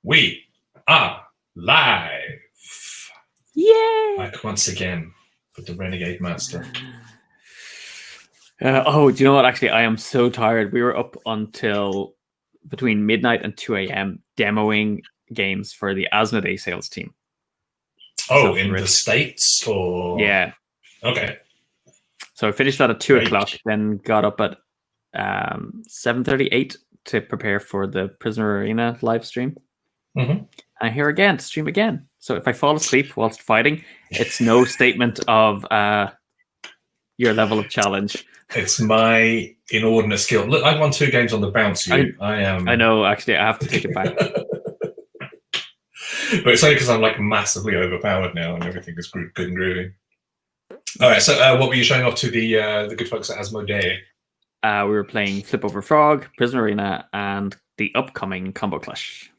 We are live. Yay! Back once again with the Renegade Master. Do you know what? Actually, I am so tired. We were up until between midnight and 2 a.m. demoing games for the Ascendancy sales team. Oh, in the States? Or yeah. Okay. So I finished that at 2 o'clock, then got up at 7:38 to prepare for the Prisma Arena live stream. Mm-hmm. And here again to stream again. So if I fall asleep whilst fighting, it's no statement of your level of challenge. It's my inordinate skill. Look, I won 2 games on the bounce. I know. Actually, I have to take it back. But it's only because I'm like massively overpowered now, and everything is good and groovy. All right. So, what were you showing off to the good folks at Asmodee? We were playing Flip Over Frog, Prisma Arena, and the upcoming Combo Clash.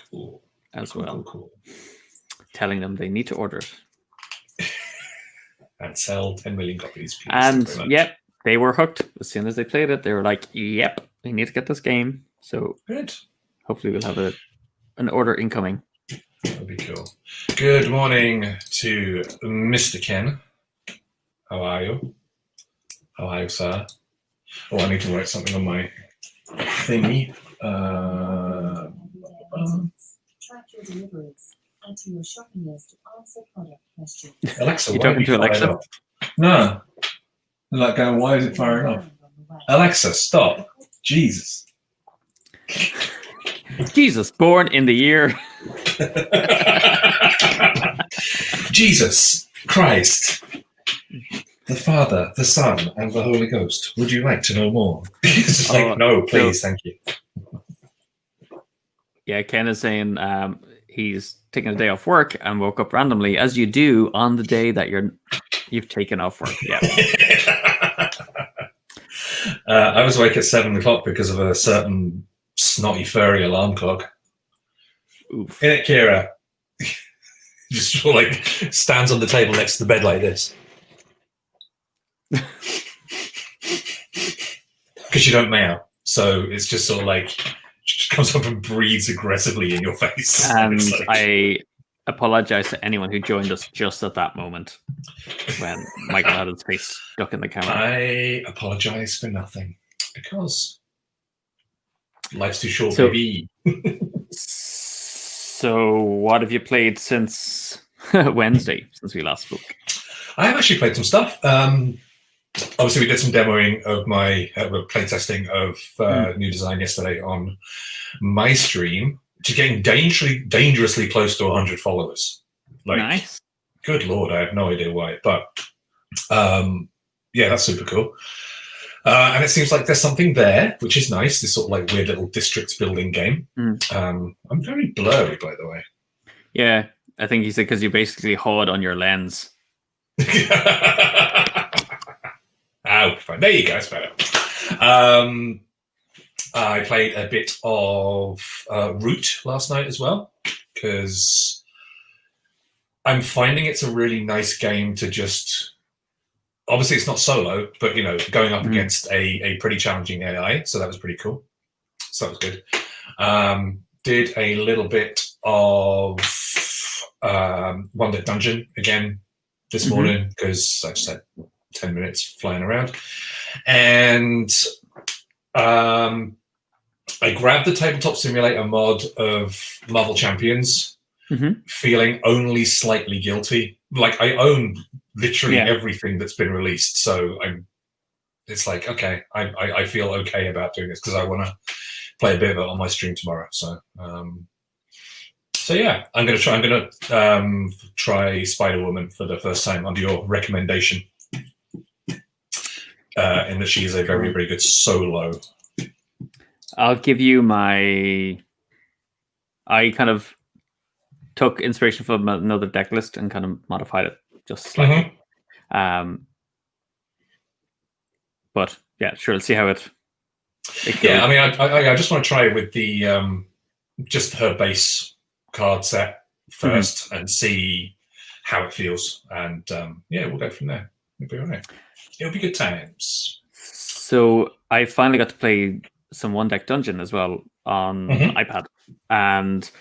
Cool. As well. Cool. Telling them they need to order it. And sell 10 million copies. Please. And yep, they were hooked. As soon as they played it, they were like, yep, we need to get this game. So good. Hopefully we'll have an order incoming. That would be cool. Good morning to Mr. Ken. How are you? How are you, sir? Oh, I need to write something on my thingy. Track your deliveries. Add to your shopping list to answer product questions. Alexa, you talking to Alexa? No. Like going, why is it firing off? Alexa, stop. Jesus. Jesus, born in the year. Jesus Christ. The Father, the Son, and the Holy Ghost. Would you like to know more? It's like, no, please, thank you. Yeah, Ken is saying he's taking a day off work and woke up randomly, as you do on the day that you've taken off work. Yeah. I was awake at 7 o'clock because of a certain snotty furry alarm clock. Oof. In it, Kira. Just sort of like stands on the table next to the bed like this. Because you don't meow, so it's just sort of like just comes up and breathes aggressively in your face. And I apologize to anyone who joined us just at that moment when Michael had his face stuck in the camera. I apologize for nothing because life's too short, baby. So what have you played since Wednesday, since we last spoke? I have actually played some stuff. Obviously, we did some demoing of my playtesting of new design yesterday on my stream, which is getting dangerously close to 100 followers. Like, nice. Good Lord, I have no idea why. But, yeah, that's super cool. And it seems like there's something there, which is nice, this sort of like weird little district building game. I'm very blurry, by the way. Yeah, I think he said because you basically hoard on your lens. Oh, fine. There you go. It's better. I played a bit of Root last night as well because I'm finding it's a really nice game to just. Obviously, it's not solo, but going up against a pretty challenging AI, so that was pretty cool. So that was good. Did a little bit of One Lit Dungeon again this morning because I just had 10 minutes flying around. And I grabbed the Tabletop Simulator mod of Marvel Champions, feeling only slightly guilty. Like, I own literally everything that's been released. So it's like, okay, I feel okay about doing this because I want to play a bit of it on my stream tomorrow. So, yeah, I'm going to try Spider-Woman for the first time under your recommendation. In that she is a very, very good solo. I'll give you I kind of took inspiration from another deck list and kind of modified it just slightly. But yeah, sure, let's see how it goes. Yeah, I mean, I just want to try with the just her base card set first and see how it feels. And yeah, we'll go from there. It'll be all right. It'll be good times. So I finally got to play some One Deck Dungeon as well on iPad, and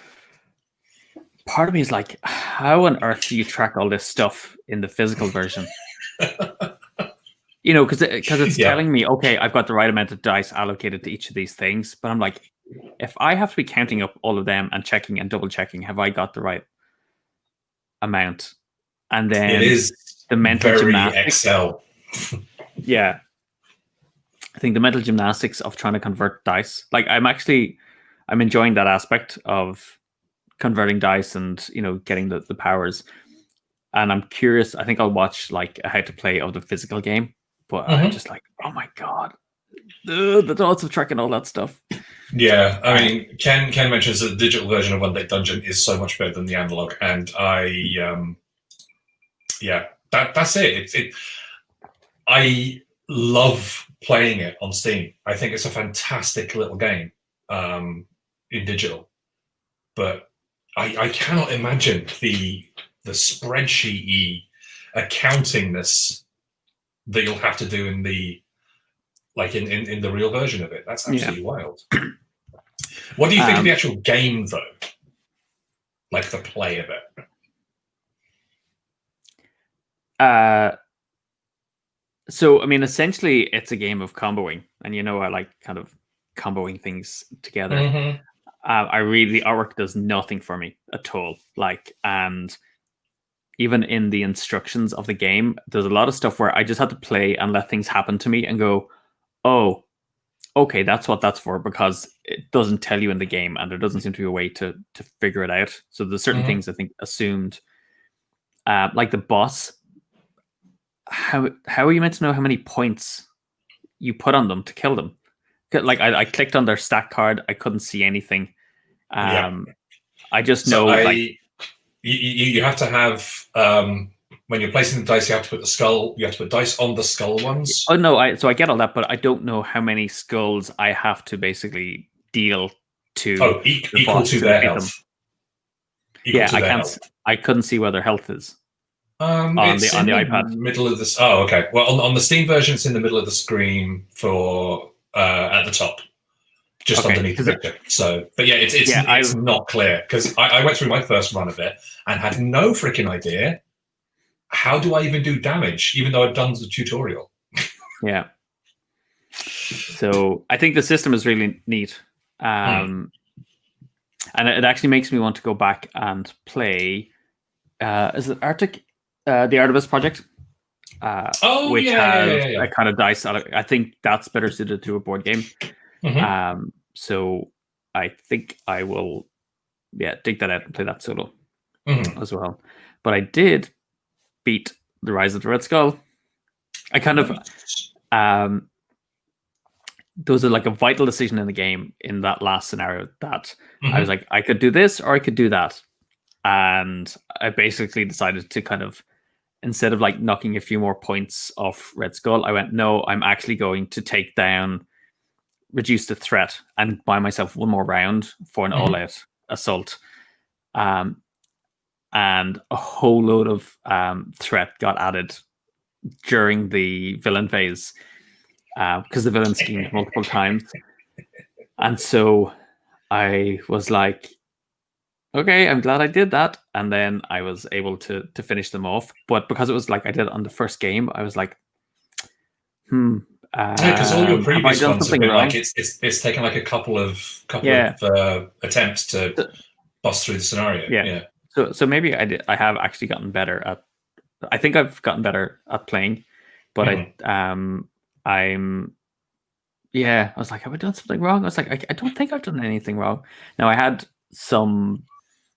part of me is like, how on earth do you track all this stuff in the physical version? You know, because it's Yeah. telling me, okay, I've got the right amount of dice allocated to each of these things, but I'm like, if I have to be counting up all of them and checking and double checking, have I got the right amount? And then It is the mental very gymnastics. Excel. Yeah, I think the mental gymnastics of trying to convert dice, like I'm enjoying that aspect of converting dice and, you know, getting the powers. And I'm curious, I think I'll watch like a how to play of the physical game, but I'm just like, oh my god, the thoughts of tracking all that stuff. Yeah, I mean, Ken mentions that the digital version of One Day Dungeon is so much better than the analog, and that's it. I love playing it on Steam. I think it's a fantastic little game in digital, but I cannot imagine the spreadsheety accountingness that you'll have to do in the in the real version of it. That's absolutely wild. What do you think of the actual game, though? Like the play of it? So, I mean, essentially, it's a game of comboing. And, you know, I like kind of comboing things together. Mm-hmm. The artwork does nothing for me at all. Like, and even in the instructions of the game, there's a lot of stuff where I just had to play and let things happen to me and go, oh, okay, that's what that's for, because it doesn't tell you in the game and there doesn't seem to be a way to figure it out. So there's certain things I think assumed, like the boss. How are you meant to know how many points you put on them to kill them? Like I clicked on their stat card, I couldn't see anything. I just know you have to have when you're placing the dice, you have to put the skull. You have to put dice on the skull ones. Oh no, so I get all that, but I don't know how many skulls I have to basically deal to. Equal to their health. I couldn't see where their health is. On the iPad, middle of this. Oh, okay. Well, on the Steam version, it's in the middle of the screen for at the top, just underneath the picture. So, but yeah, it's not clear because I went through my first run of it and had no freaking idea how do I even do damage, even though I've done the tutorial. Yeah. So I think the system is really neat, and it actually makes me want to go back and play. Is it Arctic? The Artemis Project, which has a kind of dice. I think that's better suited to a board game. So I think I will, dig that out and play that solo as well. But I did beat the Rise of the Red Skull. I kind of, there was like a vital decision in the game in that last scenario that I was like, I could do this or I could do that. And I basically decided to kind of, instead of like knocking a few more points off Red Skull, I went, no, I'm actually going to reduce the threat and buy myself one more round for an all-out assault. And a whole load of threat got added during the villain phase because the villain schemed multiple times. And so I was like, okay, I'm glad I did that. And then I was able to finish them off. But because it was like I did it on the first game, I was like, because all your previous ones have been wrong? Like it's taken like a couple of attempts to bust through the scenario. Yeah. So maybe I have actually gotten better at. I think I've gotten better at playing, but I was like, have I done something wrong? I was like, I don't think I've done anything wrong. Now I had some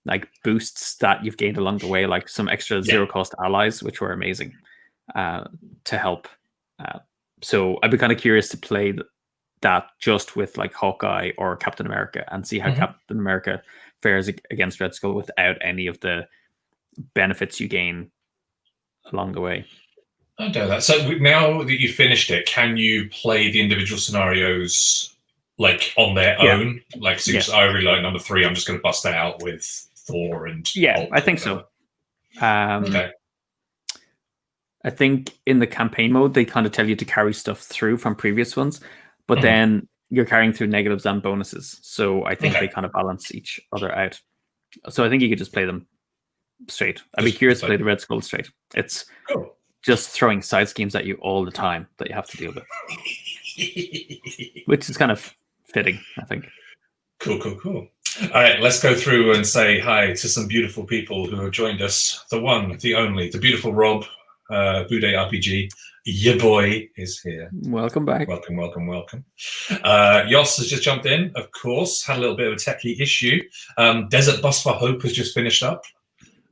like boosts that you've gained along the way, like some extra zero cost allies, which were amazing to help. So I'd be kind of curious to play that just with like Hawkeye or Captain America and see how Captain America fares against Red Skull without any of the benefits you gain along the way. I know that. So now that you've finished it, can you play the individual scenarios like on their own? Like, I really like number 3. I'm just going to bust that out with Thor and Hulk, I think so. Okay. I think in the campaign mode, they kind of tell you to carry stuff through from previous ones, but then you're carrying through negatives and bonuses. So I think they kind of balance each other out. So I think you could just play them straight. I'd be curious to play the Red Skull straight. It's just throwing side schemes at you all the time that you have to deal with, which is kind of fitting, I think. Cool. All right, let's go through and say hi to some beautiful people who have joined us. The one, the only, the beautiful Rob, Bude RPG. Your boy is here. Welcome back. Welcome. Yoss has just jumped in, of course. Had a little bit of a techie issue. Desert Bus for Hope has just finished up.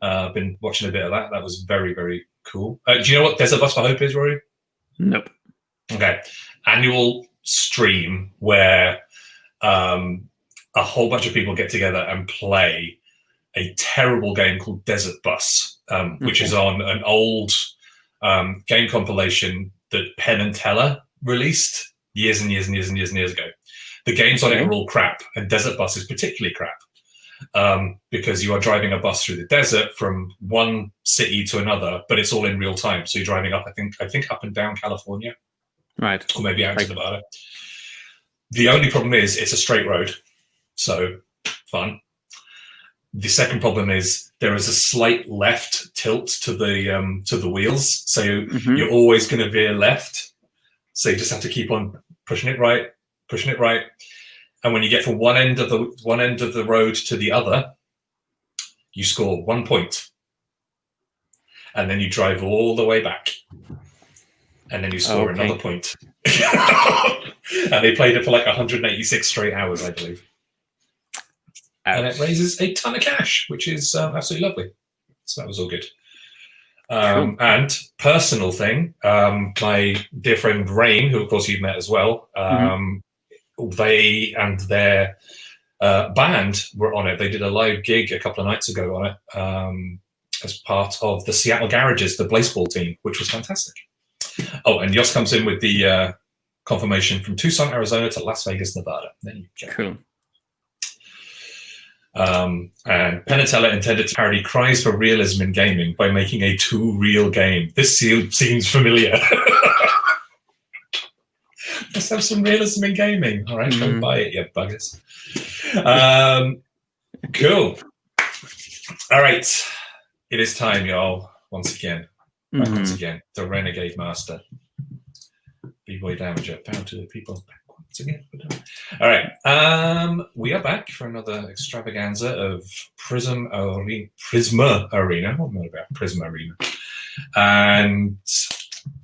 I've been watching a bit of that. That was very, very cool. Do you know what Desert Bus for Hope is, Rory? Nope. Okay. Annual stream where a whole bunch of people get together and play a terrible game called Desert Bus, which is on an old game compilation that Penn and Teller released years and years ago. The games on it are all crap, and Desert Bus is particularly crap because you are driving a bus through the desert from one city to another, but it's all in real time. So you're driving up, I think up and down California, right, or maybe out to Nevada. The only problem is it's a straight road, so fun. The second problem is there is a slight left tilt to the wheels, so you're always going to veer left. So you just have to keep on pushing it right, and when you get from one end of the road to the other, you score 1 point, and then you drive all the way back, and then you score another point. And they played it for like 186 straight hours, I believe. And it raises a ton of cash, which is absolutely lovely. So that was all good. And personal thing, my dear friend Rain, who of course you've met as well, they and their band were on it. They did a live gig a couple of nights ago on it as part of the Seattle Garages, the baseball team, which was fantastic. Oh, and Yoss comes in with the confirmation from Tucson, Arizona to Las Vegas, Nevada. There you go. Cool. And Penn and Teller intended to parody cries for realism in gaming by making a too real game. This seems familiar. Let's have some realism in gaming. All right, go buy it, you buggers. Cool. All right, it is time, y'all. Once again, the Renegade Master, B-Boy Damager, bow to the people. Once again. All right, we are back for another extravaganza of Prisma Arena. What am I about? Prisma Arena. And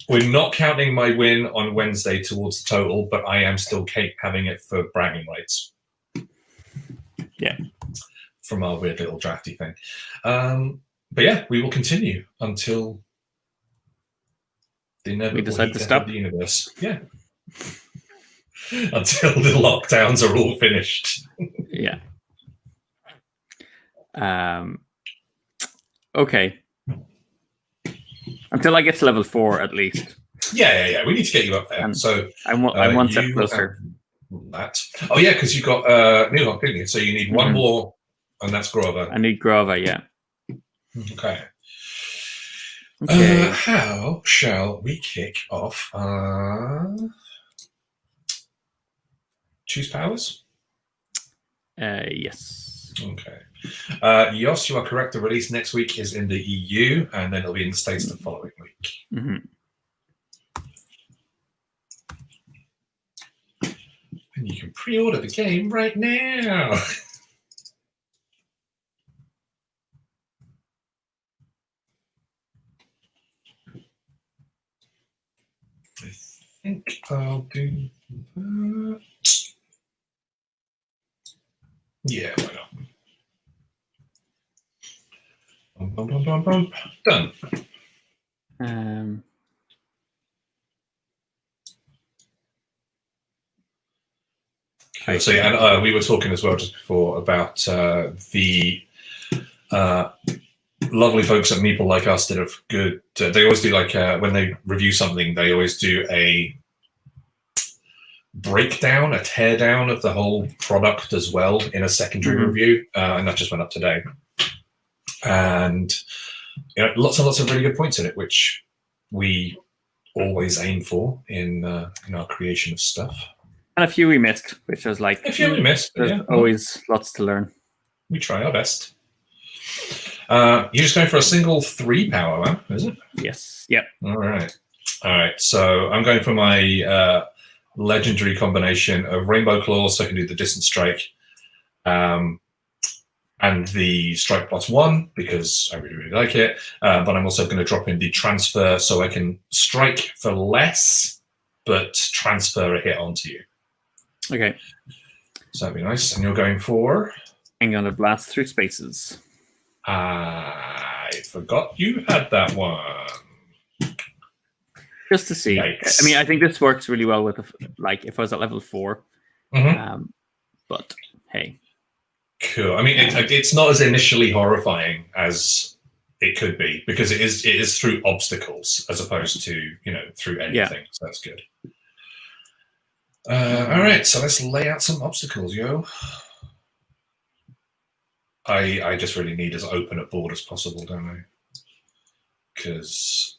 we're not counting my win on Wednesday towards the total, but I am still having it for bragging rights. Yeah. From our weird little drafty thing. But yeah, we will continue until the inevitable we decide to stop the universe. Yeah. Until the lockdowns are all finished. Yeah. Okay. Until I get to level 4, at least. Yeah. We need to get you up there. And so I'm one step closer. That. Oh yeah, because you got Newhawk, didn't you? So you need one more, and that's Grover. I need Grover, yeah. Okay. How shall we kick off? Choose powers? Yes. Okay. Yoss, you are correct. The release next week is in the EU, and then it'll be in the States the following week. And you can pre-order the game right now. I think I'll do that. Yeah, why not? Done. So yeah, and we were talking as well just before about the lovely folks at Meeple Like Us that have good. They always do like when they review something, they always do a breakdown, a teardown of the whole product as well in a secondary review, and that just went up today. And lots and lots of really good points in it, which we always aim for in our creation of stuff. And a few we missed, which was like a few we missed. There's always lots to learn. We try our best. You're just going for a single 3 power, man, is it? Yes. Yep. All right. So I'm going for my legendary combination of Rainbow Claws, so I can do the distant strike, and the strike +1 because I really, really like it. But I'm also going to drop in the transfer so I can strike for less, but transfer a hit onto you. Okay. So that'd be nice. And you're going for? I'm going to blast through spaces. I forgot you had that one. Just to see. Yikes. I mean, I think this works really well with if I was at level 4. But hey. Cool. I mean, it's not as initially horrifying as it could be because it is through obstacles as opposed to through anything. Yeah. So that's good. All right, so let's lay out some obstacles, yo. I just really need as open a board as possible, don't I? Because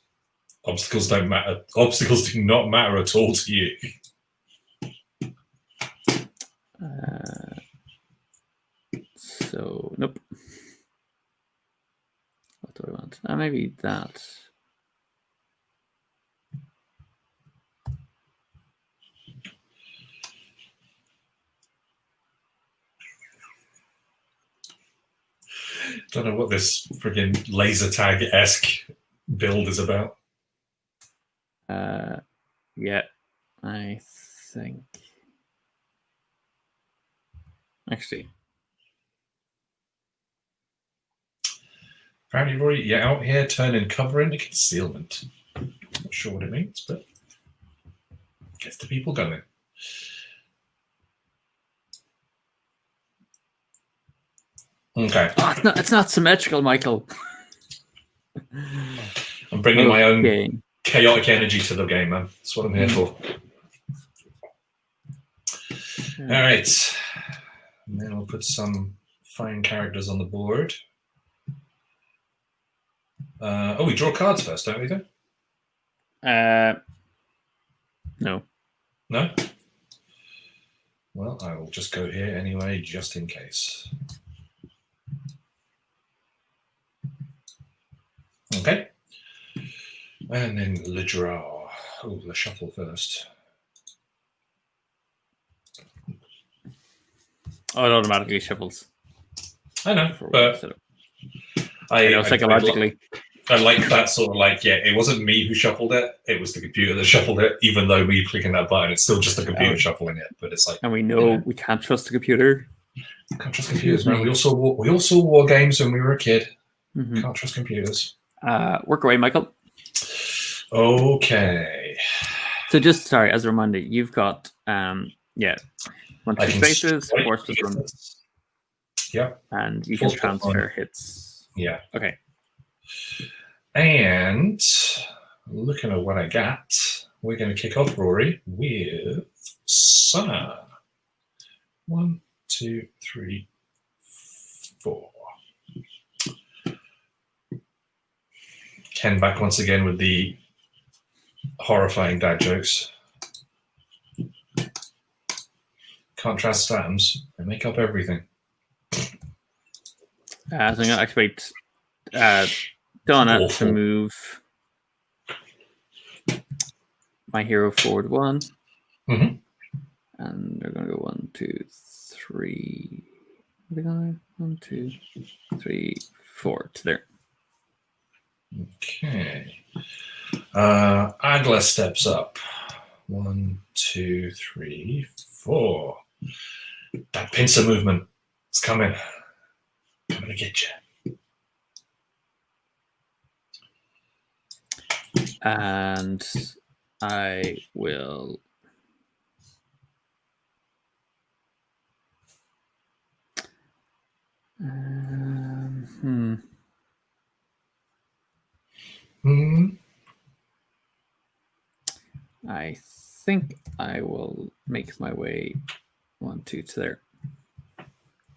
obstacles don't matter. Obstacles do not matter at all to you. So nope. What do I want? Maybe that. Don't know what this friggin' laser tag-esque build is about. Yeah, I think. Actually. Apparently, Roy, you're out here turning cover into concealment. Not sure what it means, but gets the people going. Okay. Oh, it's not symmetrical, Michael. I'm bringing my own chaotic energy to the game, man. That's what I'm here for. All right. And then we'll put some fine characters on the board. We draw cards first, don't we, then? No. No? Well, I will just go here anyway, just in case. Okay. And then the draw. Oh, the shuffle first. Oh, it automatically shuffles. I know, but I know psychologically. I like that sort of it wasn't me who shuffled it. It was the computer that shuffled it, even though me clicking that button, it's still just the computer shuffling it. But it's and we know we can't trust the computer. Can't trust computers, man. We all saw war games when we were a kid. Mm-hmm. Can't trust computers. Work away, Michael. Okay. So just sorry, as a reminder, you've got 1, 2 spaces, force plus 1. Yeah. And you can transfer hits. Yeah. Okay. And looking at what I got, we're going to kick off, Rory, with Sun. 1, 2, 3, 4. Ken back once again with the horrifying dad jokes. Can't trust slams. They make up everything. So I'm going to activate Donna to move my hero forward 1. Mm-hmm. And they're going to go 1, 2, 3. Are they going 1, 2, 3, 4 to there. Okay. Agla steps up. 1, 2, 3, 4. That pincer movement is coming. Coming to get you. And I will I think I will make my way 1, 2 to there.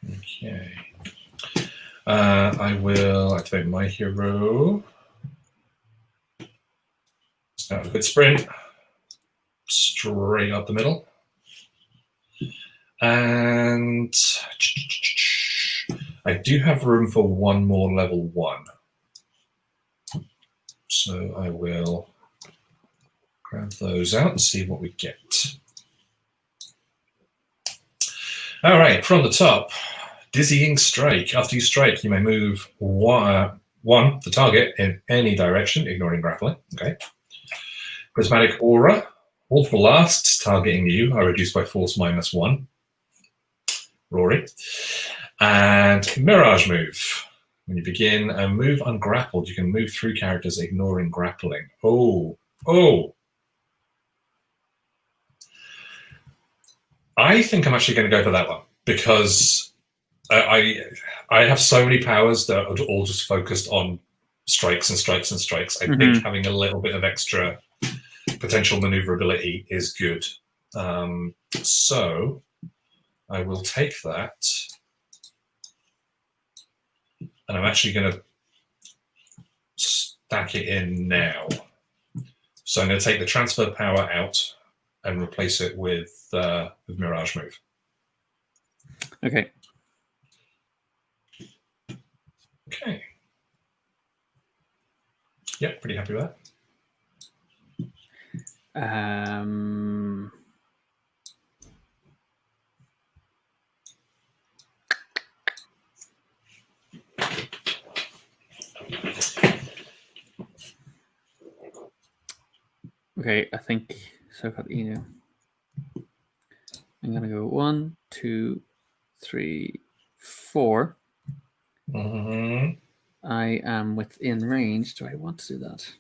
Okay. I will activate my hero. Start a good sprint. Straight up the middle. And I do have room for one more level 1. So I will grab those out and see what we get. All right, from the top, Dizzying Strike. After you strike, you may move one the target in any direction, ignoring grappling. Okay. Prismatic Aura. All blasts targeting you are reduced by force -1. Rory. And Mirage Move. When you begin a move ungrappled, you can move through characters ignoring grappling. Oh. I think I'm actually going to go for that one because I have so many powers that are all just focused on strikes and strikes and strikes. I think having a little bit of extra potential maneuverability is good. So I will take that. And I'm actually going to stack it in now. So I'm going to take the transfer power out and replace it with Mirage Move. Okay. Okay. Yep, pretty happy with that. Okay, I think so. I've got Inu. I'm gonna go 1, 2, 3, 4. I am within range. Do I want to do that?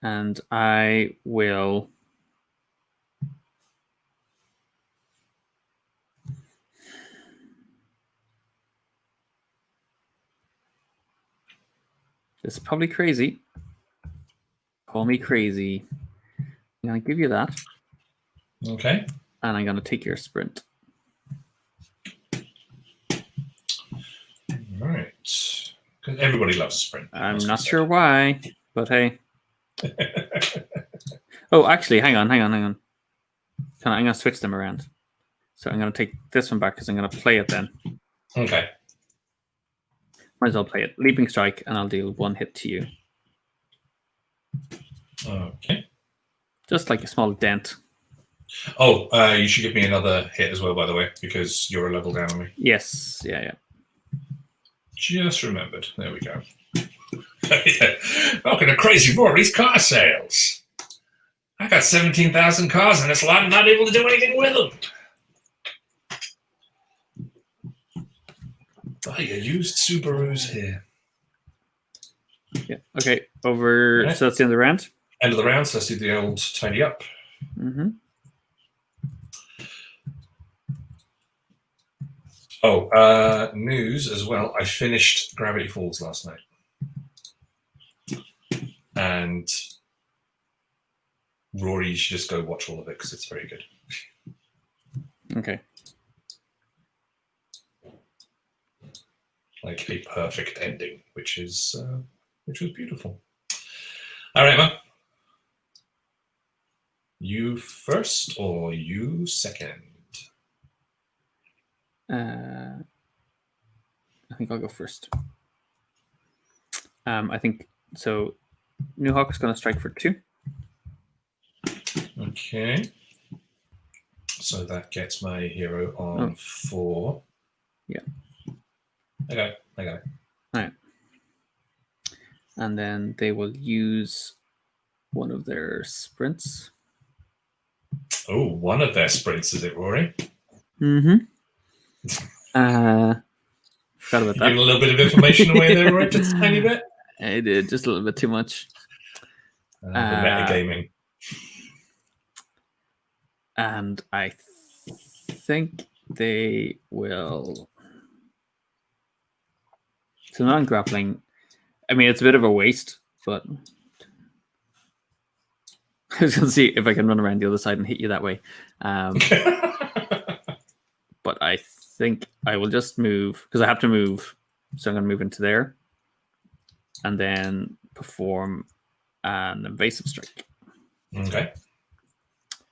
And I will. This is probably crazy. Call me crazy. I'm going to give you that. Okay. And I'm going to take your sprint. All right. Because everybody loves a sprint. I'm not sure why, but hey. Oh, actually, hang on. I'm going to switch them around. So I'm going to take this one back because I'm going to play it then. Okay. Might as well play it. Leaping Strike, and I'll deal 1 hit to you. Okay. Just like a small dent. Oh, you should give me another hit as well, by the way, because you're a level down on me. Yes. Yeah. Just remembered. There we go. Yeah. Welcome to Crazy Rory's car sales. I got 17,000 cars in this lot and not able to do anything with them. Buy your used Subarus here. Yeah. Okay. Over. Right. So that's the end of the round. End of the round. So let's do the old tidy up. Oh, news as well. I finished Gravity Falls last night, and Rory, you should just go watch all of it because it's very good. Okay. Like a perfect ending, which was beautiful. All right, man. You first or you second? I think I'll go first. I think so. New Hawk is going to strike for 2. Okay. So that gets my hero on 4. Yeah. I got it. All right. And then they will use one of their sprints. Oh, one of their sprints, is it, Rory? Forgot about that. Giving a little bit of information away there, Rory, just a tiny bit. I did, just a little bit too much. The metagaming. And I think they will. So non-grappling. I mean, it's a bit of a waste, but I was going to see if I can run around the other side and hit you that way. But I think I will just move because I have to move. So I'm going to move into there and then perform an invasive strike, Okay.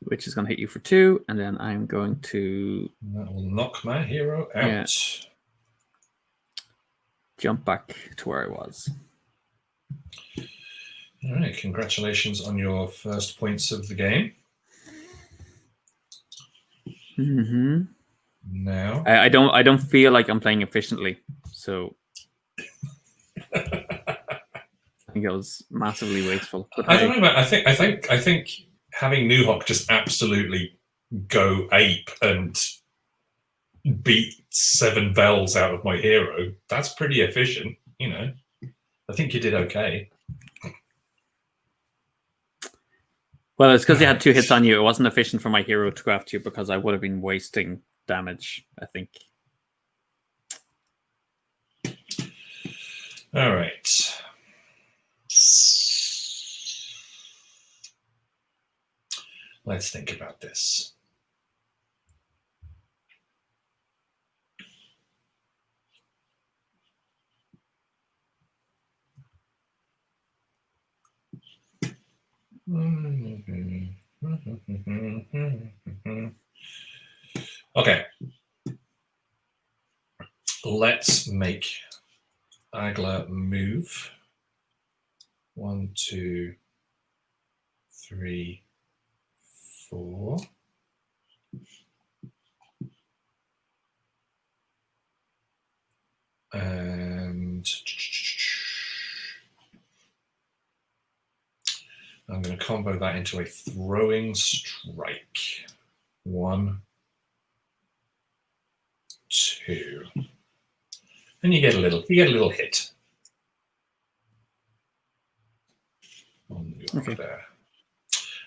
which is going to hit you for 2, and then I'm going to That will knock my hero out. Yeah. jump back to where I was. All right. Congratulations on your first points of the game. Mm-hmm. Now, I don't feel like I'm playing efficiently, so I think it was massively wasteful. But I don't know, man. I think having Nuhawk just absolutely go ape and beat 7 bells out of my hero, that's pretty efficient, you know. I think you did okay. Well, it's because you had 2 hits on you. It wasn't efficient for my hero to go after you because I would have been wasting damage, I think. All right. Let's think about this. Okay. Let's make Agla move. 1, 2, 3, 4. And I'm going to combo that into a throwing strike. 1, 2. And you get a little hit. On the Okay. there.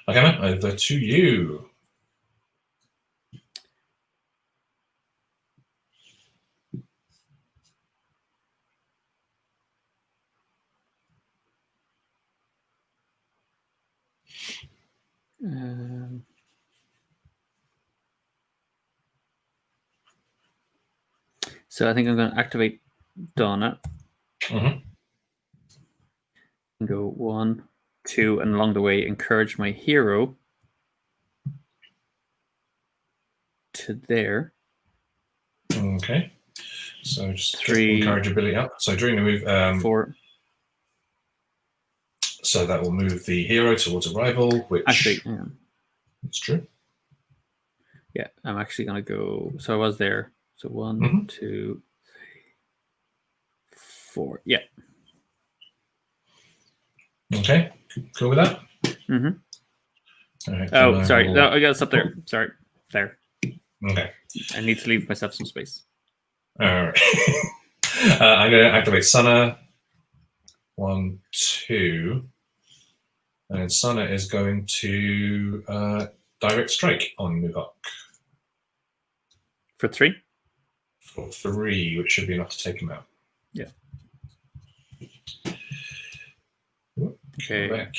Okay, man, over to you. So I think I'm going to activate Donna. Mhm. And go 1, 2, and along the way encourage my hero to there. Okay. So just 3, encourage ability up. So during the move, 4. so that will move the hero towards a rival, which Actually, it's true. yeah, I'm actually going to go. So I was there. So 1, Mhm. 2, 3, 4. Yeah. Okay. Cool with that? Mm-hmm. All right, Oh, sorry. No, I got to stop there. Sorry. There. Okay. I need to leave myself some space. All right. I'm going to activate Sana. 1, 2. And Sana is going to direct strike on Nuhawk. For 3? For 3, which should be enough to take him out. Yeah. Okay. Back.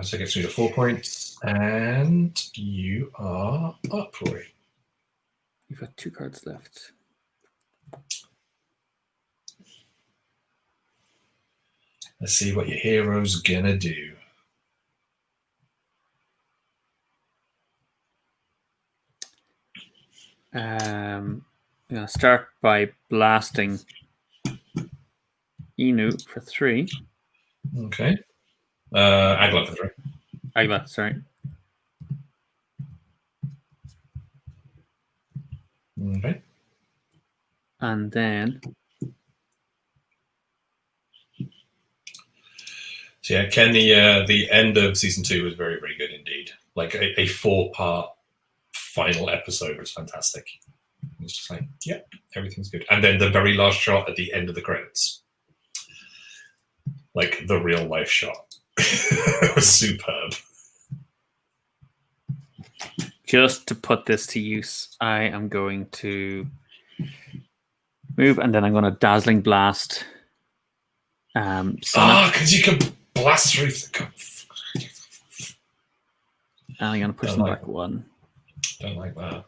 So it gets me to 4 points, and you are up, Roy. You've got 2 cards left. Let's see what your hero's gonna do. I'm going to start by blasting Inu for 3. Okay. Agla for 3. Agla, sorry. Okay. And then So yeah, Ken, the end of season 2 was very, very good indeed. Like a 4-part final episode was fantastic. It's just like, yeah, everything's good. And then the very last shot at the end of the credits, like the real life shot, was superb. just to put this to use, I am going to move, and then I'm going to Dazzling Blast. Because you can blast through. And I'm going to push them back 1. Don't like that.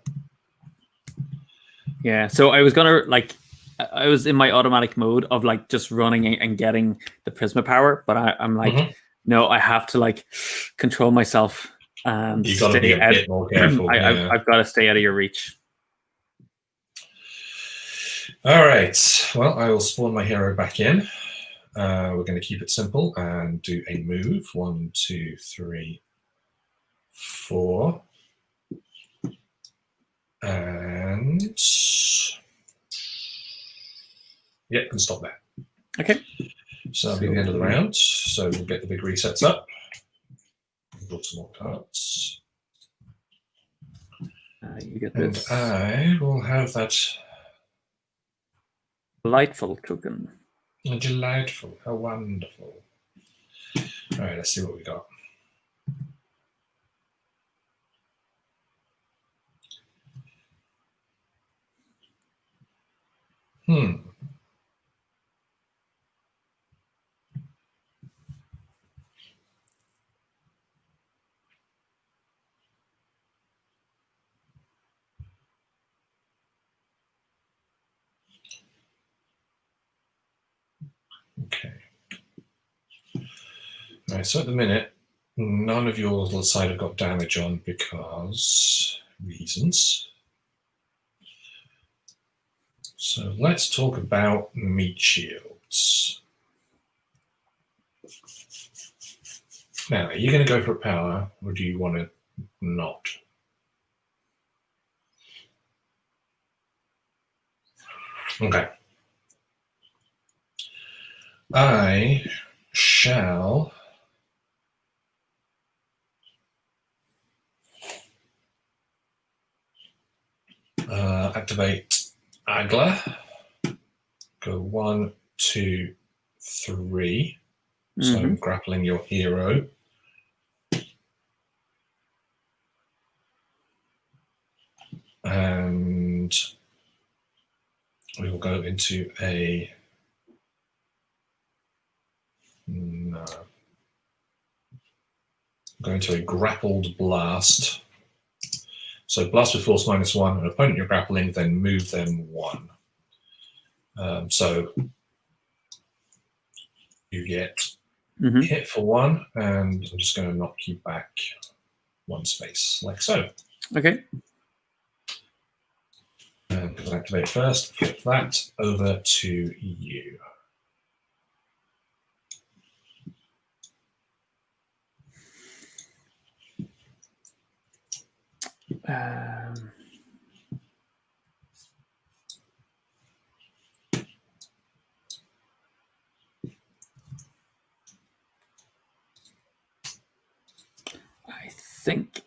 Yeah, so I was going to, like, I was in my automatic mode of like just running and getting the Prisma power, but I'm like, no, I have to like control myself and You've got to be a bit more careful. I've got to stay out of your reach. All right. Well, I will spawn my hero back in. We're going to keep it simple and do a move. 1, 2, 3, 4. And yeah, can stop there. Okay. So that'll be the end of the round. So we'll get the big resets up. Draw some more cards. You get and this. I will have that Delightful token. Delightful. How wonderful. All right, let's see what we got. Okay. All right, so at the minute, none of your little side have got damage on because reasons. So let's talk about meat shields. Now, are you going to go for a power, or do you want to not? Okay. I shall activate Agla. Go 1, 2, 3. So I'm grappling your hero. And we will go into a grappled blast. So blast with force -1, an opponent you're grappling, then move them 1. So you get hit for 1, and I'm just going to knock you back 1 space, like so. Okay. And because I activate first, flip that over to you. I think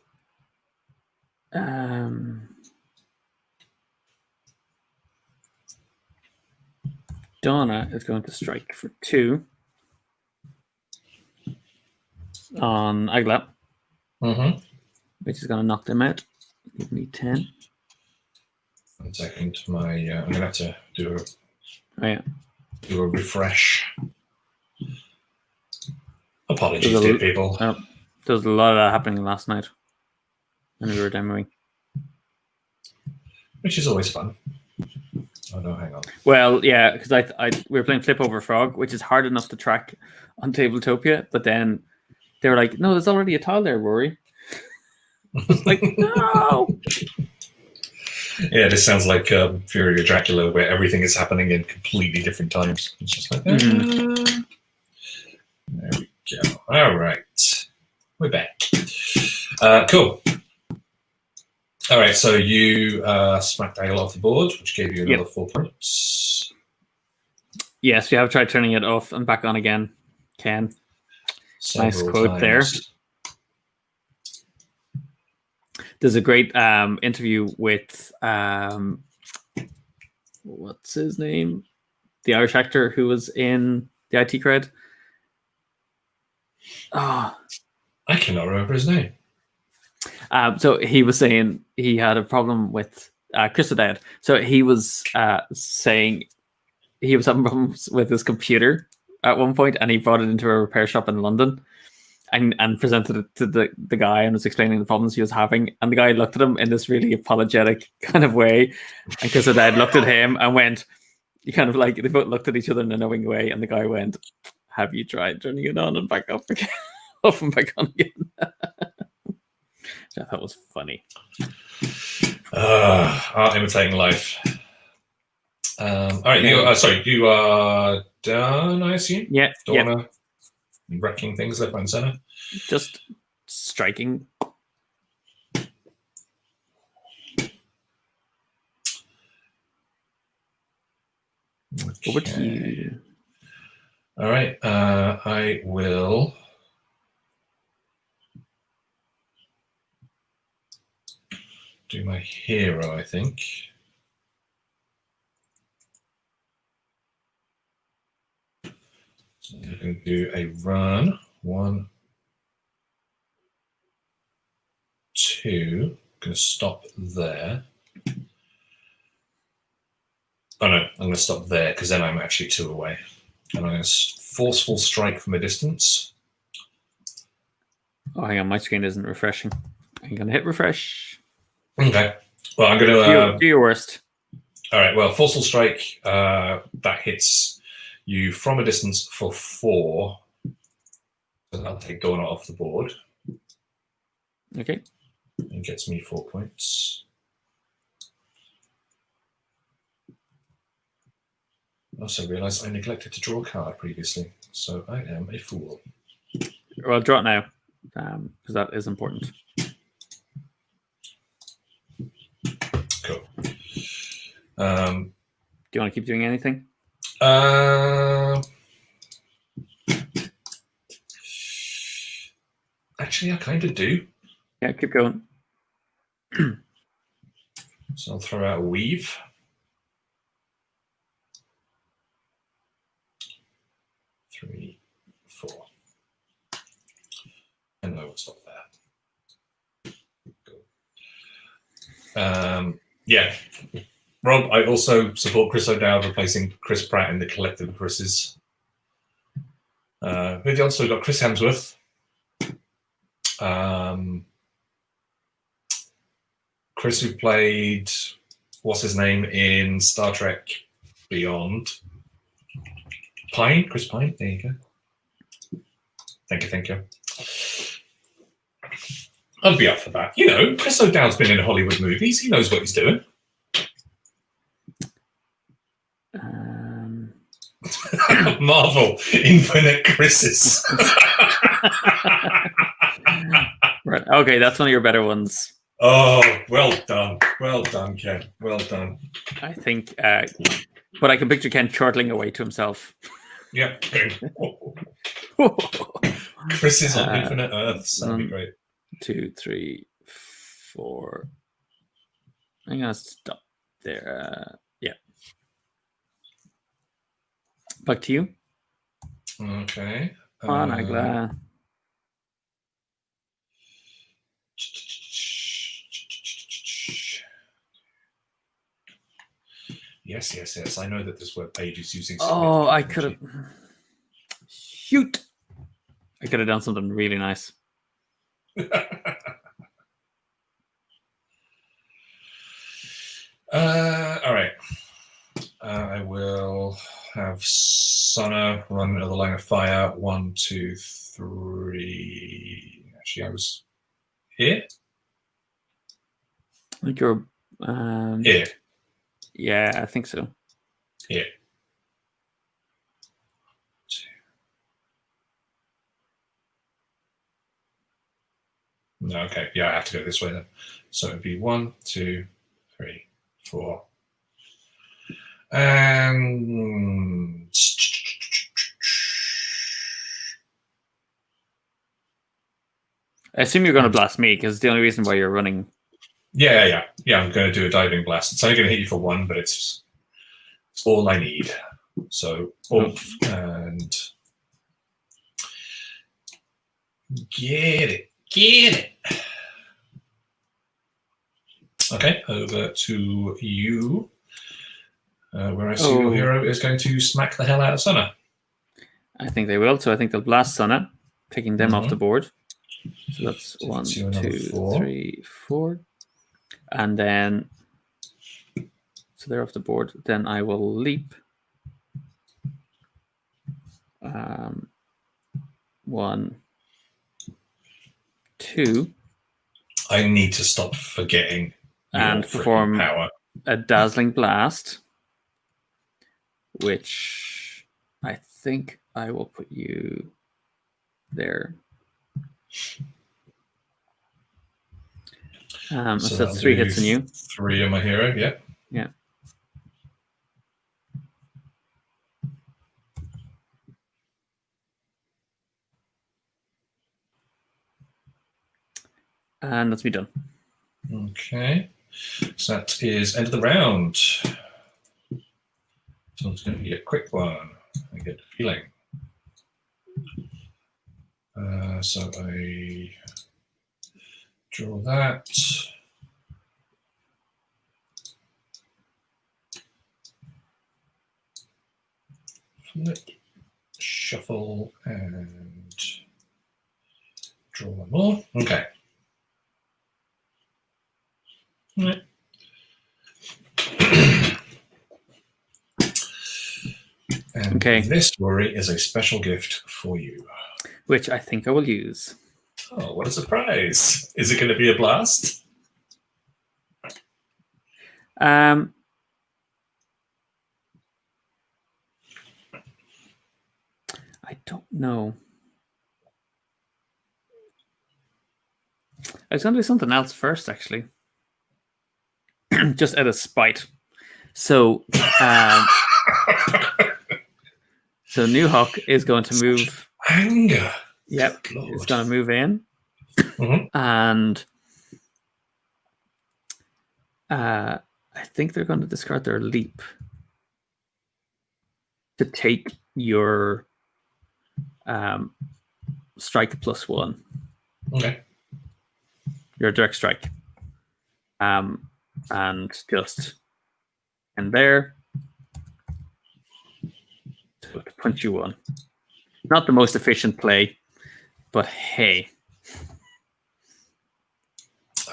Donna is going to strike for 2 on Agla, which is going to knock them out. Give me 10. 1 second. I'm going to have to do a refresh. Apologies, dear people. There was a lot of that happening last night when we were demoing. Which is always fun. Oh no, hang on. Well, yeah, because we were playing Flip Over Frog, which is hard enough to track on Tabletopia, but then they were like, no, there's already a tile there, Rory. I was like, no! Yeah, this sounds like Fury of Dracula, where everything is happening in completely different times. It's just like, there we go. All right. We're back. Cool. All right, so you smacked Daggle off the board, which gave you another 4 points. Yes, we have tried turning it off and back on again. Ken. Nice quote there. There's a great interview with what's his name? The Irish actor who was in the IT Cred. I cannot remember his name. So he was saying he had a problem with Chris O'Dowd. So he was saying he was having problems with his computer at one point, and he brought it into a repair shop in London and presented it to the guy and was explaining the problems he was having. And the guy looked at him in this really apologetic kind of way. And Chris O'Dowd looked at him and went, You kind of like they both looked at each other in a knowing way, and the guy went, "Have you tried turning it on and back off again, off and back on again?" I thought was funny. Art imitating life. All right, you are done, I assume. Yeah, Don't wanna wrecking things left, right, and center. Just striking. Over to you. All right, I will. Do my hero, I think. So I'm going to do a run. 1, 2. I'm going to stop there. Oh no, I'm going to stop there because then I'm actually 2 away. And I'm going to forceful strike from a distance. Oh, hang on, my screen isn't refreshing. I'm going to hit refresh. Okay. Well, I'm going to do your worst. All right. Well, forceful strike that hits you from a distance for 4. So I'll take Donna off the board. Okay. And gets me 4 points. I also realised I neglected to draw a card previously, so I am a fool. Well, draw it now, because that is important. Cool. Do you want to keep doing anything? Actually, I kind of do. Yeah, keep going. So I'll throw out a weave. Three, 4. And I will stop there. Cool. Yeah. Rob, I also support Chris O'Dowd replacing Chris Pratt in the collective of Chris's. We've also got Chris Hemsworth. Chris, who played, what's his name, in Star Trek Beyond. Pine? Chris Pine? There you go. Thank you. I'd be up for that. You know, Chris O'Dowd's been in Hollywood movies. He knows what he's doing. Marvel, Infinite Chris's. Right. Okay, that's one of your better ones. Oh, well done, Ken. Well done. I think, but I can picture Ken chortling away to himself. Yeah. Chris is on Infinite Earths. That'd be great. 2, 3, 4. I'm gonna stop there. Yeah. Back to you. Okay. Yes. I know that this web page is using. Oh, I could have. Shoot! I could have done something really nice. All right. I will have Sana run another line of fire. 1, 2, 3. Actually, I was here. I think you're here. Yeah, I think so. Here. 2. No, okay. Yeah, I have to go this way then. So it'd be 1, 2, 3, 4. And I assume you're going to blast me because it's the only reason why you're running. Yeah. I'm going to do a diving blast. It's only going to hit you for 1, but it's all I need. So and get it. Okay, over to you. Where I see your hero is going to smack the hell out of Sana. I think they will. So I think they'll blast Sana, taking them off the board. So that's 1, 2, 3, 4. And then, so they're off the board. Then I will leap 1, 2, I need to stop forgetting and your freaking perform power. a dazzling blast, which I think I will put you there. So that's that'll 3 do hits on you. 3 on my hero, yeah. Yeah. And that's me done. Okay. So that is end of the round. So it's going to be a quick one. I get the feeling. So I draw that. Flip, shuffle, and draw one more. Okay. And Okay. this worry is a special gift for you. Which I think I will use. Oh, what a surprise. Is it going to be a blast? I don't know. I was going to do something else first, actually. Just out of spite. So, so New Hawk is going to move. Anger. Yep, it's going to move in, and I think they're going to discard their leap to take your strike +1. Okay. Your direct strike, and just in there to punch you 1. Not the most efficient play, but hey.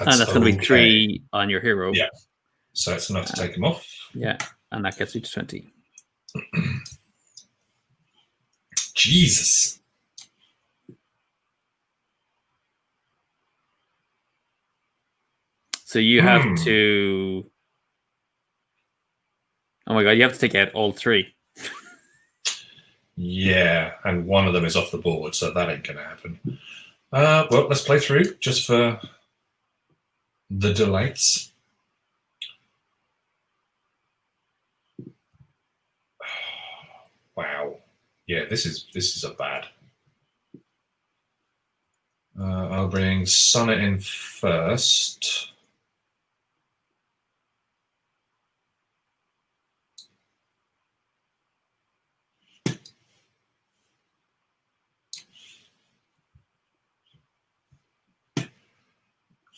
And that's going to be 3 on your hero. Yeah. So it's enough to take him off. Yeah, and that gets you to 20. Jesus. So you have to. Oh my god, you have to take out all 3. Yeah, and one of them is off the board, so that ain't going to happen. Well, let's play through just for the delights. Wow. Yeah, this is a bad. I'll bring Sonnet in first.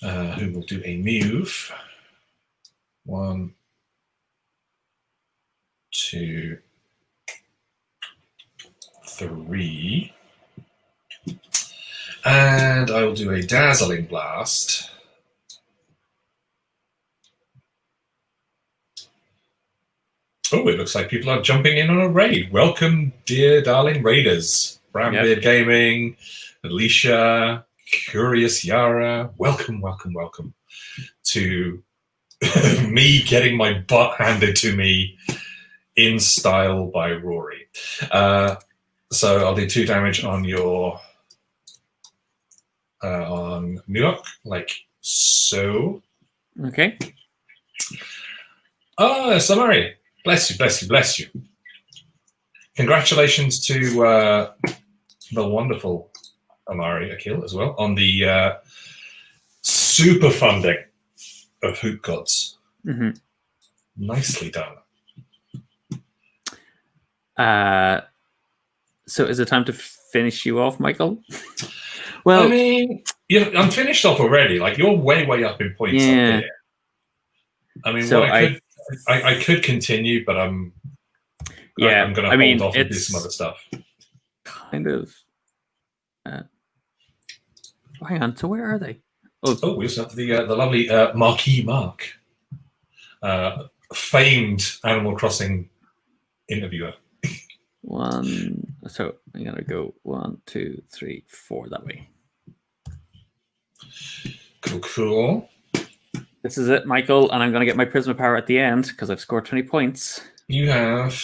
Who will do a move. 1, 2, 3. And I will do a dazzling blast. Oh, it looks like people are jumping in on a raid. Welcome, dear darling raiders. Brambeard Gaming, Alicia, Curious Yara. Welcome, welcome, welcome to me getting my butt handed to me in style by Rory. So I'll do 2 damage on your on Newark, like so. Okay. Oh, Samari. Bless you, bless you, bless you. Congratulations to the wonderful Amari Akil as well on the super funding of Hoop Gods. Nicely done. So is it time to finish you off, Michael? Well, I mean, I'm finished off already. Like, you're way, way up in points up here. I mean, so I could continue, but I'm going to hold off and do some other stuff. Kind of. Hang on. So where are they? Oh, we also have the lovely Marquis Mark, famed Animal Crossing interviewer. 1, So I'm gonna go 1, 2, 3, 4 that way. Cool. This is it, Michael, and I'm gonna get my Prisma power at the end because I've scored 20 points. You have.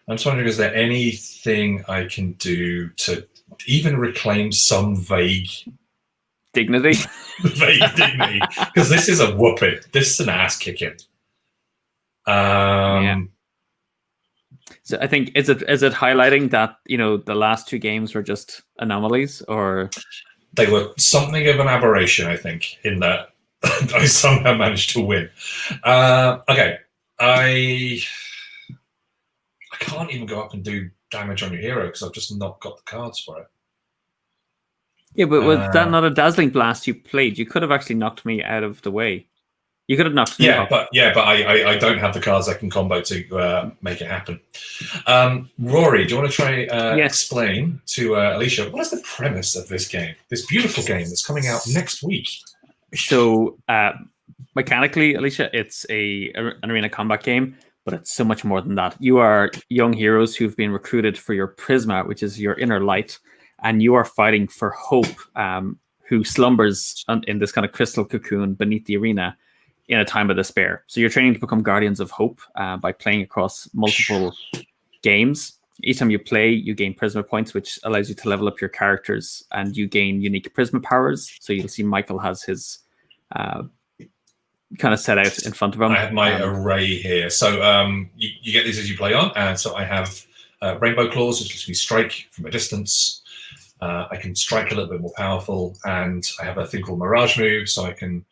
I'm just wondering, is there anything I can do to even reclaim some vague dignity? Because this is a whooping. This is an ass kicking. Yeah. So I think is it highlighting that the last 2 games were just anomalies, or they were something of an aberration? I think in that I somehow managed to win. Okay, I can't even go up and do damage on your hero because I've just not got the cards for it. Yeah, but was that not a dazzling blast you played? You could have actually knocked me out of the way. You could have knocked me off. But I don't have the cards I can combo to make it happen. Rory, do you want to try explain to Alicia what is the premise of this game? This beautiful game that's coming out next week. So mechanically, Alicia, it's an arena combat game, but it's so much more than that. You are young heroes who've been recruited for your Prisma, which is your inner light, and you are fighting for Hope, who slumbers in this kind of crystal cocoon beneath the arena in a time of despair. So you're training to become Guardians of Hope by playing across multiple games. Each time you play, you gain Prisma points, which allows you to level up your characters, and you gain unique Prisma powers. So you'll see Michael has his kind of set out in front of him. I have my array here. So you get these as you play on. And so I have Rainbow Claws, which lets me strike from a distance. I can strike a little bit more powerful. And I have a thing called Mirage Move, so I can,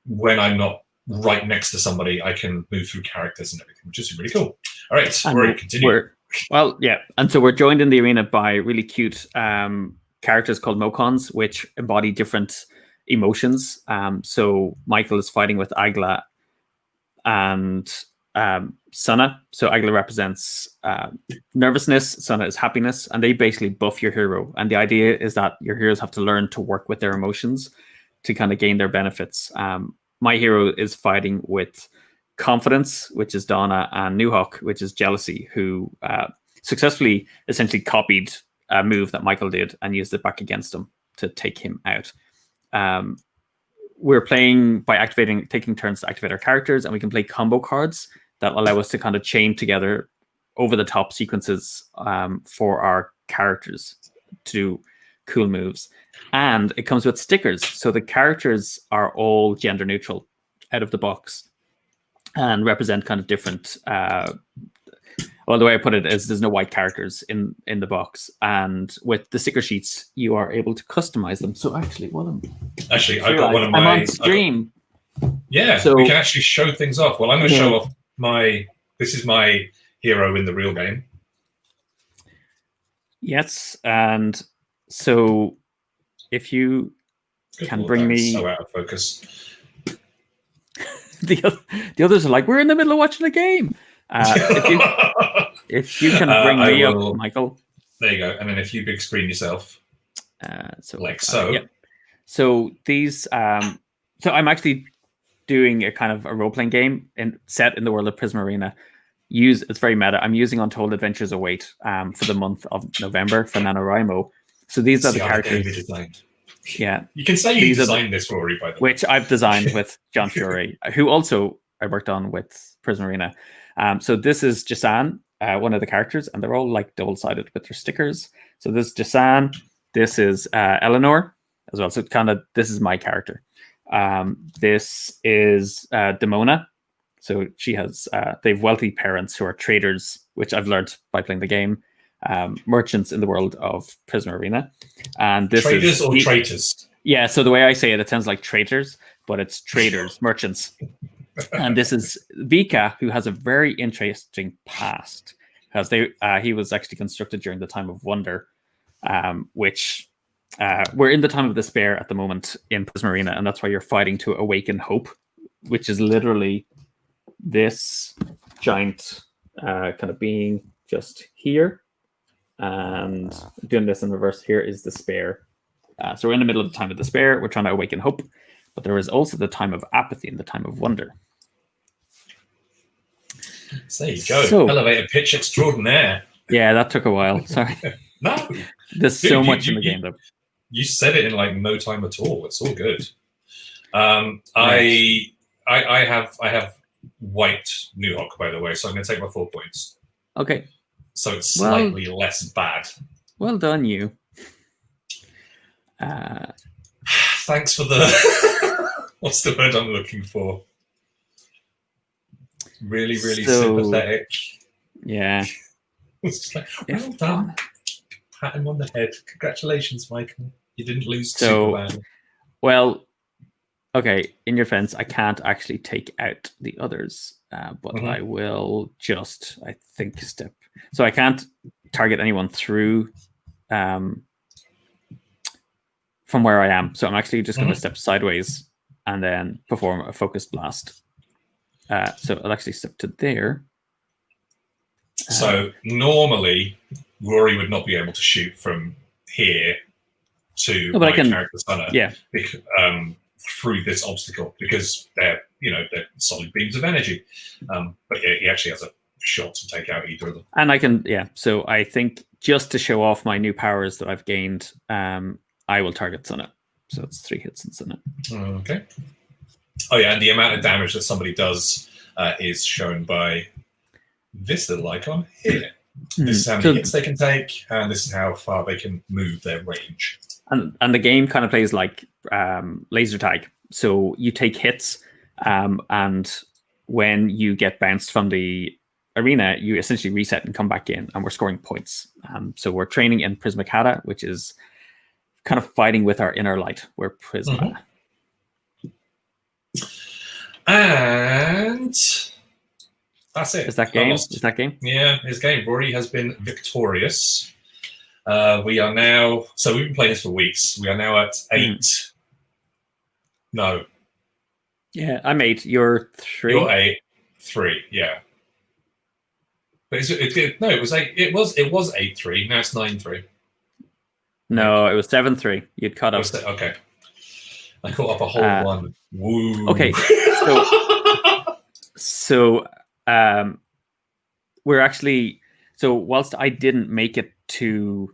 when I'm not right next to somebody, I can move through characters and everything, which is really cool. All right, Rory, continue. Well, yeah. And so we're joined in the arena by really cute characters called Mokons, which embody different emotions. So Michael is fighting with Agla and Sana. So Agla represents nervousness, Sana is happiness, and they basically buff your hero. And the idea is that your heroes have to learn to work with their emotions to kind of gain their benefits. My hero is fighting with Confidence, which is Donna, and Newhawk, which is Jealousy, who successfully essentially copied a move that Michael did and used it back against him to take him out. We're playing by taking turns to activate our characters, and we can play combo cards that allow us to kind of chain together over-the-top sequences for our characters to do cool moves. And it comes with stickers. So the characters are all gender neutral out of the box and represent kind of different... well, the way I put it is there's no white characters in the box. And with the sticker sheets, you are able to customize them. So actually, I've got one of my... I'm on stream. Yeah, so we can actually show things off. Well, I'm going to show off this is my hero in the real game. Yes, and so if you can bring me... So out of focus. The others are like, we're in the middle of watching a game. If you can bring me up, Michael. There you go. And then if you big screen yourself. So. Yeah. So these... so I'm actually doing a kind of a role-playing game set in the world of Prisma Arena. It's very meta. I'm using Untold Adventures Await for the month of November for NaNoWriMo. So these are the characters. Yeah. You can say you designed this, Rory, by the way. Which I've designed with John Fury, who also I worked on with Prisma Arena. So this is Jasan, one of the characters, and they're all like double-sided with their stickers. So this is Jasan. This is Eleanor as well. So kind of this is my character. This is Demona. So she has they have wealthy parents who are traders, which I've learned by playing the game. Merchants in the world of Prisma Arena. And this traders is or traitors? Yeah, so the way I say it sounds like traitors, but it's traders, merchants. And this is Vika, who has a very interesting past, because he was actually constructed during the time of Wonder, which we're in the time of despair at the moment in Prisma Arena, and that's why you're fighting to awaken hope, which is literally this giant kind of being just here. And doing this in reverse here is despair. So we're in the middle of the time of despair. We're trying to awaken hope. But there is also the time of apathy and the time of wonder. So there you go. Elevator pitch extraordinaire. Yeah, that took a while. Sorry. No, There's dude, so much in the game, though. You said it in like no time at all. It's all good. Right. I have white New Hawk, by the way, so I'm going to take my 4 points. Okay. So it's slightly less bad. Well done, you. Thanks for the... What's the word I'm looking for? Really, really sympathetic. Yeah. It's like, well done. Pat him on the head. Congratulations, Michael. You didn't lose Superman. Well, okay, in your defense, I can't actually take out the others, but I will just, I think, step. So I can't target anyone through from where I am. So I'm actually just going to step sideways and then perform a focused blast. So I'll actually step to there. So normally, Rory would not be able to shoot from here to my character's hunter. Yeah. Through this obstacle because they're solid beams of energy. But yeah, he actually has a shot to take out either of them. And I can, so I think just to show off my new powers that I've gained, I will target Sunnit. So it's 3 hits in Sunnit. Okay. Oh yeah, and the amount of damage that somebody does is shown by this little icon here. This is how many hits they can take, and this is how far they can move their range. And the game kind of plays like laser tag. So you take hits, and when you get bounced from the arena, you essentially reset and come back in, and we're scoring points. So we're training in Prisma Kata, which is kind of fighting with our inner light. We're Prisma. And that's it. Is that game? Is that game? Yeah, his game. Rory has been victorious. We are now, so we've been playing this for weeks. We are now at 8. No. Yeah, I'm 8. You're 3. You're 8. 3. Yeah. But it was 8. It was 8-3. Now it's 9-3. No, it was 7-3. You'd cut up. Okay. I caught up a whole one. Woo. Okay. So we're actually, so whilst I didn't make it to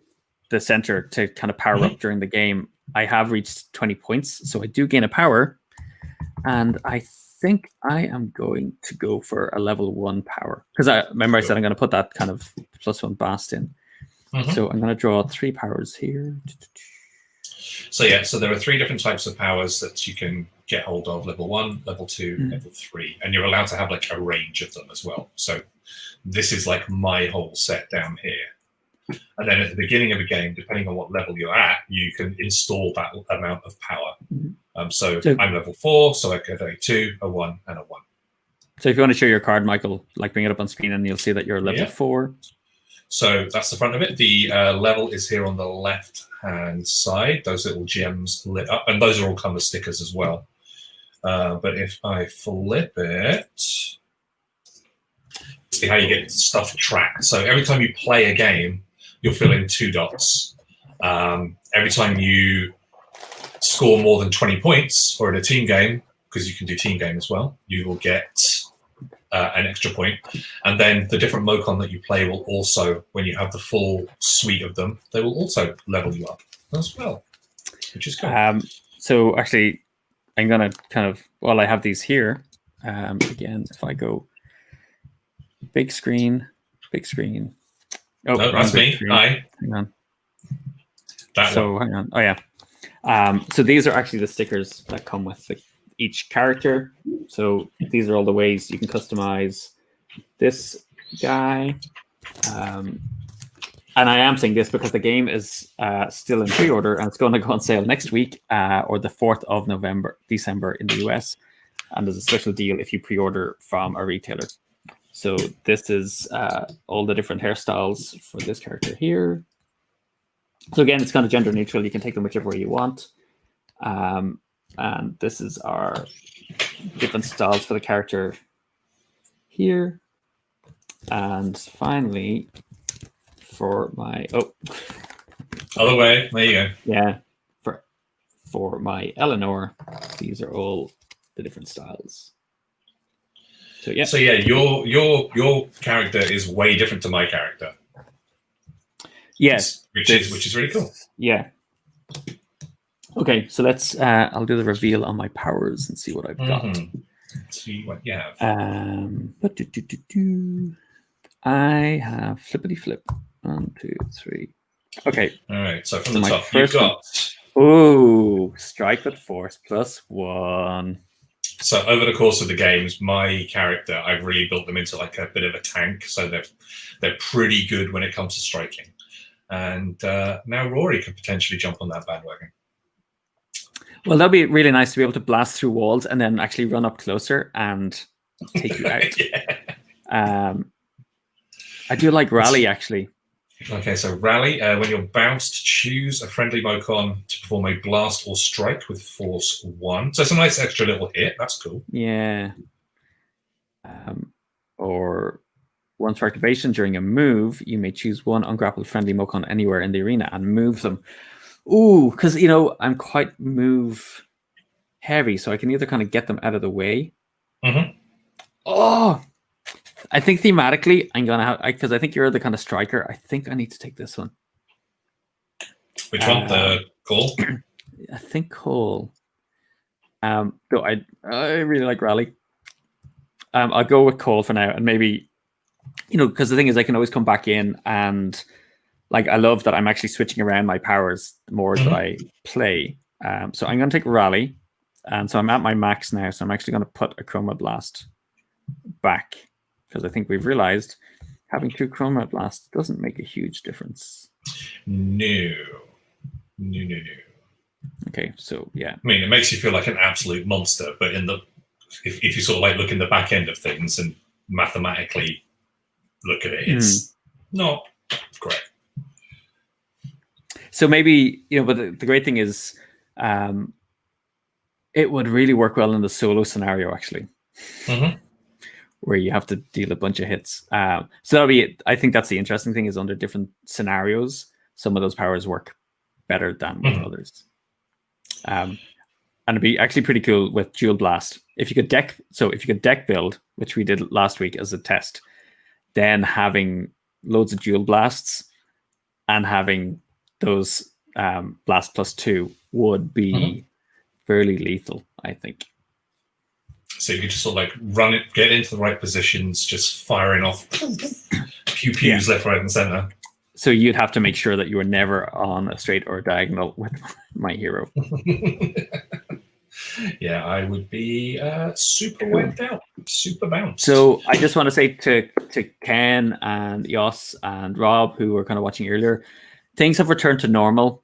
the center to kind of power up during the game, I have reached 20 points. So I do gain a power. And I think I am going to go for a level 1 power. Because I remember I said I'm going to put that kind of +1 bast in. So I'm going to draw 3 powers here. So yeah, so there are 3 different types of powers that you can get hold of: level 1, level 2, level 3, and you're allowed to have like a range of them as well. So this is like my whole set down here. And then at the beginning of a game, depending on what level you're at, you can install that amount of power. So I'm level 4, so I get a 2, a 1, and a 1. So if you want to show your card, Michael, like bring it up on screen and you'll see that you're level 4. So that's the front of it. The level is here on the left-hand side. Those little gems lit up, and those are all come as stickers as well. But if I flip it, see how you get stuff tracked. So every time you play a game, you'll fill in 2 dots. Every time you score more than 20 points, or in a team game, because you can do team game as well, you will get an extra point. And then the different Mocon that you play will also, when you have the full suite of them, they will also level you up as well, which is good. So actually, I'm going to kind of, while I have these here, again, if I go big screen. Oh, no, that's me. Screen. Hi. Hang on. Hang on. Oh, yeah. So these are actually the stickers that come with each character. So these are all the ways you can customize this guy. And I am saying this because the game is still in pre-order and it's going to go on sale next week or the 4th of December in the US. And there's a special deal if you pre-order from a retailer. So this is all the different hairstyles for this character here. So again, it's kind of gender neutral. You can take them whichever way you want. And this is our different styles for the character here. And finally, for my other way, there you go. Yeah, for my Eleanor, these are all the different styles. So yeah. So yeah, your character is way different to my character. Yes, which is really cool. Yeah. Okay, so let's. I'll do the reveal on my powers and see what I've got. See what you have. I have flippity flip. 1, 2, 3. Okay. All right. So from the My top, first you've got. Oh, strike with force +1. So over the course of the games, my character, I've really built them into like a bit of a tank. So they're pretty good when it comes to striking. And now Rory could potentially jump on that bandwagon. Well, that'd be really nice to be able to blast through walls and then actually run up closer and take you out. I do like rally, actually. Okay, so rally. When you're bounced, choose a friendly Mocon to perform a blast or strike with force 1. So it's a nice extra little hit. That's cool. Yeah. Or once for activation during a move, you may choose one ungrappled friendly Mocon anywhere in the arena and move them. Ooh, because, you know, I'm quite move heavy, so I can either kind of get them out of the way. Oh, I think thematically, I'm going to have, because I think you're the kind of striker, I think I need to take this one. Which one? The Cole? I think Cole. Though I really like Rally. I'll go with Cole for now, and maybe, you know, because the thing is, I can always come back in and, like, I love that I'm actually switching around my powers the more that I play. So I'm going to take Rally, and so I'm at my max now. So I'm actually going to put a Chroma Blast back because I think we've realized having 2 Chroma Blasts doesn't make a huge difference. No. Okay, so yeah. I mean, it makes you feel like an absolute monster, but if you sort of like look in the back end of things and mathematically look at it, it's not great. So maybe, you know, but the great thing is it would really work well in the solo scenario, actually, where you have to deal a bunch of hits. So that'll be it. I think that's the interesting thing is under different scenarios, some of those powers work better than with others. And it'd be actually pretty cool with Dual Blast. If you could deck build, which we did last week as a test, then having loads of Dual Blasts and having those blast +2 would be fairly lethal, I think. So you could just sort of like run it, get into the right positions, just firing off pew-pews left, right, and center. So you'd have to make sure that you were never on a straight or diagonal with my hero. Yeah, I would be super wiped out, super bounced. So I just want to say to Ken and Yoss and Rob, who were kind of watching earlier, things have returned to normal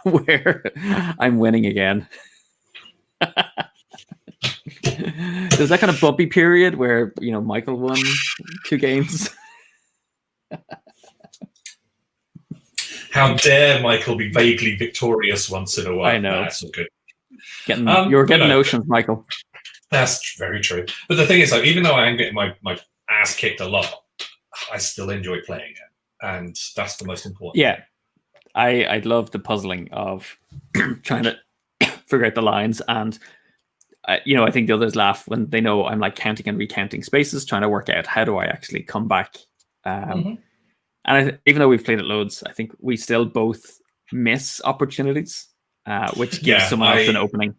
where I'm winning again. There's that kind of bumpy period where, you know, Michael won 2 games. How dare Michael be vaguely victorious once in a while? I know. That's all good. You're getting notions, Michael. That's very true. But the thing is, like, even though I am getting my ass kicked a lot, I still enjoy playing it. And that's the most important. Yeah. I love the puzzling of trying to figure out the lines. And, you know, I think the others laugh when they know I'm like counting and recounting spaces, trying to work out how do I actually come back. And even though we've played it loads, I think we still both miss opportunities, which gives someone else an opening.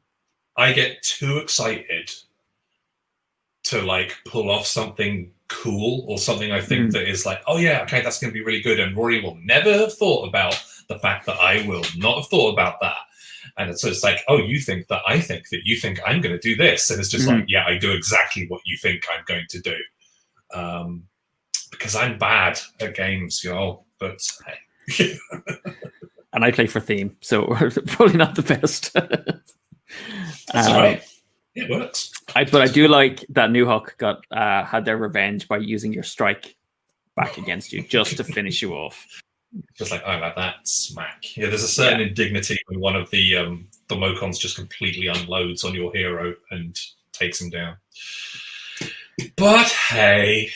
I get too excited to like pull off something cool or something I think that is like, oh yeah, okay, that's going to be really good. And Rory will never have thought about the fact that I will not have thought about that. And so it's like, oh, you think that I think that you think I'm going to do this. And it's just like, yeah, I do exactly what you think I'm going to do. Because I'm bad at games, y'all. But hey. And I play for theme, so probably not the best. That's all right. It works. But I do like that New Hawk got had their revenge by using your strike back against you just to finish you off. Just like, oh, like that smack. Yeah, there's a certain indignity when one of the Mocons just completely unloads on your hero and takes him down. But hey,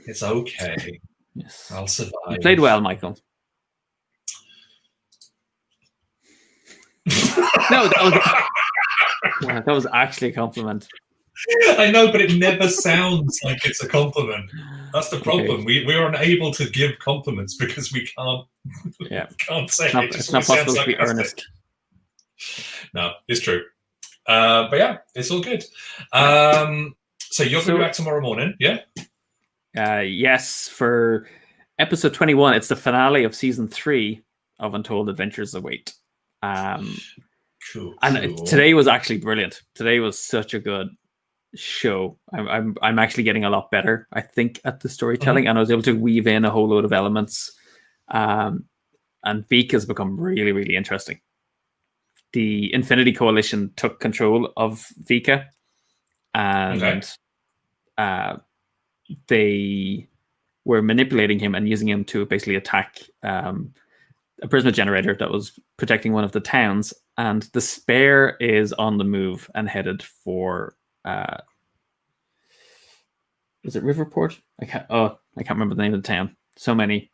it's okay. Yes. I'll survive. You played well, Michael. No, that was actually a compliment. I know, but it never sounds like it's a compliment. That's the problem. Okay. We're unable to give compliments because we can't. Yeah. Can't say It's it. Just not always possible sounds to be sarcastic. earnest. No, it's true. But yeah, it's all good. So you're going to be back tomorrow morning, yeah? Yes, for episode 21. It's the finale of season 3 of Untold Adventures Await. Cool. And today was actually brilliant. Today was such a good show. I'm actually getting a lot better, I think, at the storytelling, and I was able to weave in a whole load of elements. And Beak has become really, really interesting. The Infinity Coalition took control of Vika, and they were manipulating him and using him to basically attack a Prisma generator that was protecting one of the towns. And the Spare is on the move and headed for is it Riverport? I can't remember the name of the town. So many.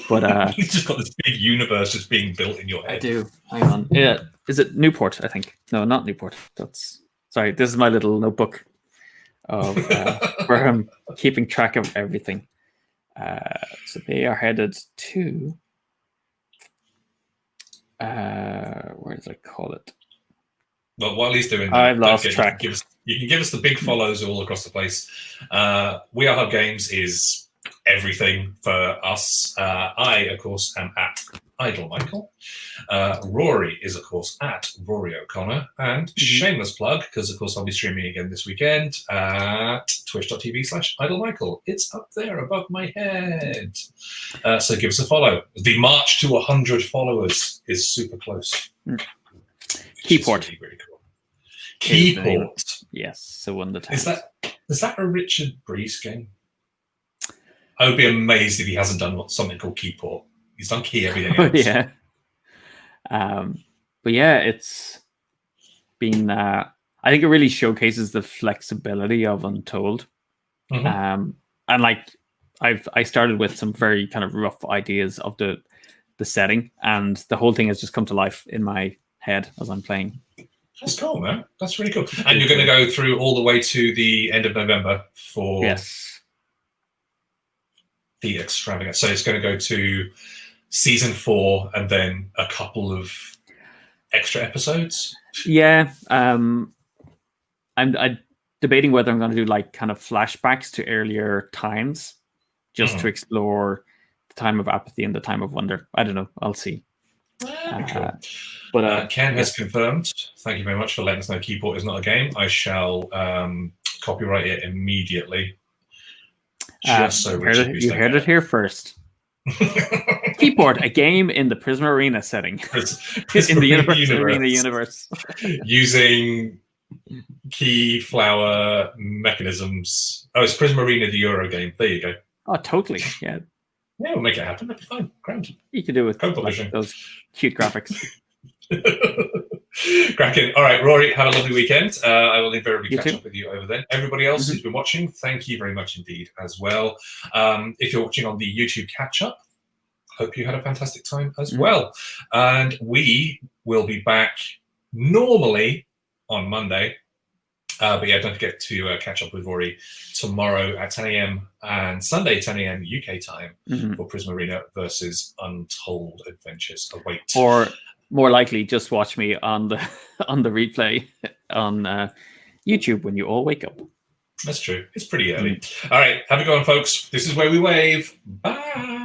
But you've just got this big universe just being built in your head. I do. Hang on. Yeah, is it Newport? I think. No, not Newport. Sorry. This is my little notebook of where I'm keeping track of everything. So they are headed to. Where does I call it? Well, while he's doing that, I've lost track. You can give us the big follows all across the place. We Are Hub Games is everything for us. I, of course, am at Idle Michael. Rory is, of course, at Rory O'Connor. And shameless plug, because, of course, I'll be streaming again this weekend at twitch.tv/Idle Michael. It's up there above my head. So give us a follow. The march to 100 followers is super close. Keyport. Really, really cool. Keyport. Yes, so one of the times. Is that a Richard Breese game? I would be amazed if he hasn't done something called Keyport. He's done Key everything else. Yeah. But yeah, it's been I think it really showcases the flexibility of Untold. And like I started with some very kind of rough ideas of the setting, and the whole thing has just come to life in my head as I'm playing. That's cool, man. That's really cool. And you're going to go through all the way to the end of November for the extravagance. So it's going to go to season 4 and then a couple of extra episodes. Yeah. I'm debating whether I'm going to do like kind of flashbacks to earlier times just to explore the time of apathy and the time of wonder. I don't know. I'll see. Cool. But Ken has confirmed. Thank you very much for letting us know Keyport is not a game. I shall copyright it immediately. Just so you heard it here first. Keyport, a game in the Prisma Arena setting. In the Arena universe. Using key flower mechanisms. Oh, it's Prisma Arena, the Euro game. There you go. Oh, totally. Yeah. Yeah, we'll make it happen. That'd be fine. Grand. You could do it with like, those cute graphics. Cracking. All right, Rory, have a lovely weekend. I will invariably catch up with you over then. Everybody else who's been watching, thank you very much indeed as well. If you're watching on the YouTube catch-up, hope you had a fantastic time as well. And we will be back normally on Monday. But yeah, don't forget to catch up with Rory tomorrow at 10 a.m. and Sunday 10 a.m. UK time for Prisma Arena versus Untold Adventures Await. Or more likely, just watch me on the replay on YouTube when you all wake up. That's true. It's pretty early. All right, have a go on, folks. This is where we wave. Bye.